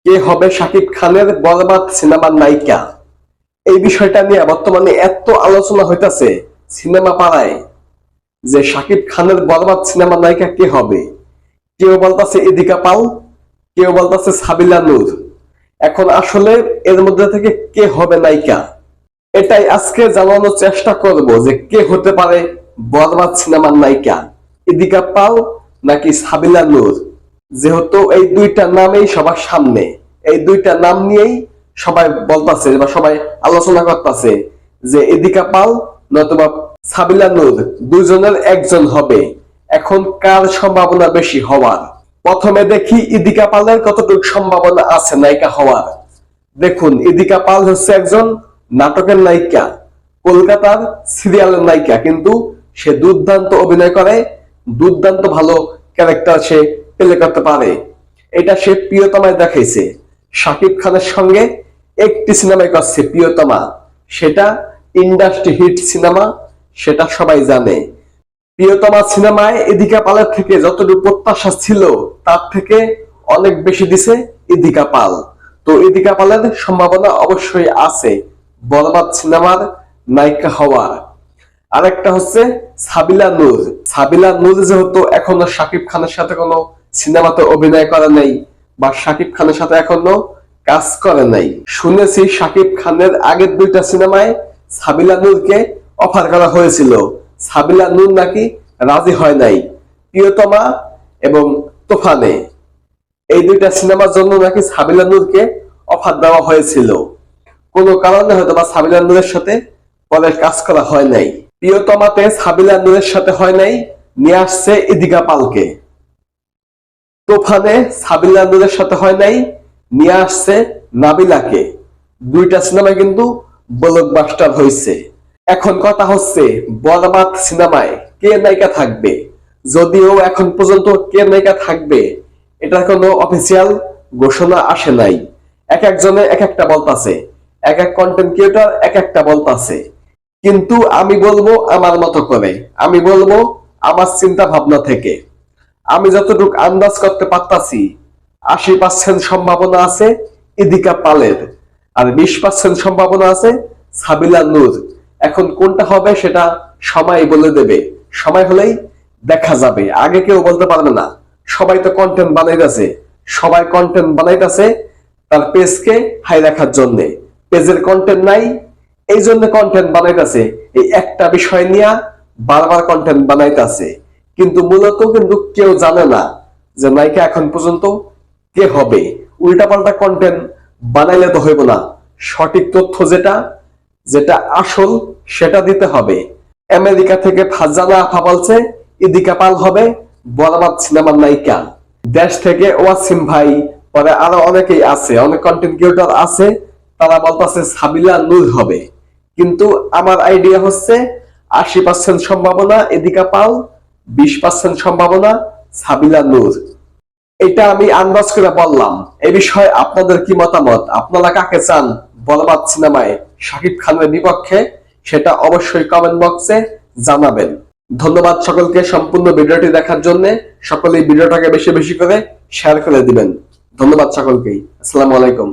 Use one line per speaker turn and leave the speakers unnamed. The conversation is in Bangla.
কে হবে শাকিব খানের বরবাদ সিনেমার নায়িকা? এই বিষয়টা নিয়ে বর্তমানে এত আলোচনা হইতাছে সিনেমা পাড়ায় যে শাকিব খানের বরবাদ সিনেমার নায়িকা কে হবে। কেউ বলতাছে ইদিকা পাল, কেউ বলতাছে সাবিলা নূর। এখন আসলে এর মধ্যে থেকে কে হবে নায়িকা, এটাই আজকে জানানোর চেষ্টা করব যে কে হতে পারে বরবাদ সিনেমার নায়িকা, ইদিকা পাল নাকি সাবিলা নূর। যেহেতু এই দুইটা নামেই সবার সামনে, এই দুইটা নাম নিয়েই সবাই বলতাছে বা সবাই আলোচনা করতেছে যে ইদিকা পাল নতুবা সাবিলা নূর দুইজনের একজন হবে। এখন কার সম্ভাবনা বেশি হওয়ার? প্রথমে দেখি ইদিকা পালের কতটুকু সম্ভাবনা আছে নায়িকা হওয়ার। দেখুন, ইদিকা পাল হচ্ছে একজন নাটকের নায়িকা, কলকাতার সিরিয়ালের নায়িকা, কিন্তু সে দুর্দান্ত অভিনয় করে, দুর্দান্ত ভালো ক্যারেক্টার সে প্লে করতে পারে। এটা সে প্রিয়তমায় দেখাইছে। শাকিব খানের সঙ্গে একটি সিনেমায় করছে প্রিয়তমা, সেটা ইন্ডাস্ট্রি হিট সিনেমা, সেটা সবাই জানে। প্রিয়তমা সিনেমায় ইদিকা পালের থেকে যতটুকু প্রত্যাশা ছিল তার থেকে অনেক বেশি দিছে ইদিকা পাল। তো ইদিকা পালের সম্ভাবনা অবশ্যই আছে বরবাদ সিনেমার নায়িকা হওয়ার। আরেকটা হচ্ছে সাবিলা নূর। সাবিলা নূর যেহেতু এখনো শাকিব খানের সাথে কোনো সিনেমাতে অভিনয় করে নাই বা শাকিব খানের সাথে এখনো কাজ করে নাই, শুনেছি শাকিব খানের আগের দুইটা সিনেমায় সাবিলা নূরকে অফার করা হয়েছিল, সাবিলা নূর নাকি রাজি হয় নাই। প্রিয়তমা এবং তুফানে, এই দুইটা সিনেমার জন্য নাকি সাবিলা নূরকে অফার দেওয়া হয়েছিল। কোনো কারণে হয়তো বা সাবিলা নূরের সাথে পরে কাজ করা হয় নাই। প্রিয়তমাতে সাবিলা নূরের সাথে হয় নাই, নিয়ে আসছে ইদিকা পালকে। তুফানে সাবিলা নূরের সাথে হয় নাই, নিয়ে আসছে নাবিলাকে। দুইটা সিনেমা কিন্তু ব্লকবাস্টার হয়েছে। এখন কথা হচ্ছে বরবাদ সিনেমায় কে নায়িকা থাকবে। যদিও এখন পর্যন্ত কে নায়িকা থাকবে এটা কোনো অফিসিয়াল ঘোষণা আসে নাই। এক একজনে এক একটা বলতাছে, এক এক কন্টেন্ট ক্রিয়েটর এক একটা বলতাছে। কিন্তু আমি বলবো আমার মতো করে, আমি বলবো আমার চিন্তা ভাবনা থেকে, আমি যতটুকু আন্দাজ করতে পারতাছি 80% সম্ভাবনা আছে ইদিকা পালের, আর 20% সম্ভাবনা আছে সাবিলা নূর। এখন কোনটা হবে সেটা সময় বলে দেবে, সময় হলেই দেখা যাবে, আগে কেউ বলতে পারবে না। সবাই তো কন্টেন্ট বানাইতেছে, সবাই কন্টেন্ট বানাইতেছে তার পেজকে হাই রাখার জন্য। পেজের কন্টেন্ট নাই, এই জন্য কন্টেন্ট বানাইতেছে, এই একটা বিষয় নিয়ে বারবার কন্টেন্ট বানাইতেছে। কিন্তু মূলত কিন্তু কেউ জানে না যে নায়িকা এখন পর্যন্ত কে হবে। উল্টাপাল্টা কন্টেন্ট বানাইলে তো হইব না, সঠিক তথ্য যেটা যেটা আসল সেটা দিতে হবে। আমেরিকা থেকে ফারজানা আফা বলছে ইদিকা পাল হবে বরবাদ সিনেমার নায়িকা। দেশ থেকে ওয়াসিম ভাই, পরে আরো অনেকেই আছে, অনেক কন্টেন্ট ক্রিয়েটর আছে, তারা বলতেছে সাবিলা নূর হবে। কিন্তু আমার আইডিয়া হচ্ছে 80% সম্ভাবনা ইদিকা পাল, 20% সম্ভাবনা সাবিলা নূর। এটা আমি আন্দাজ করে বললাম। এই বিষয়ে আপনাদের কি মতামত? আপনারা কাকে চান বরবাদ সিনেমায় শাকিব খানের বিপক্ষে, সেটা অবশ্যই কমেন্ট বক্সে জানাবেন। ধন্যবাদ সকলকে সম্পূর্ণ ভিডিওটি দেখার জন্য। সকলেই ভিডিওটাকে বেশি বেশি করে শেয়ার করে দিবেন। ধন্যবাদ সকলকেই। আসসালামু আলাইকুম।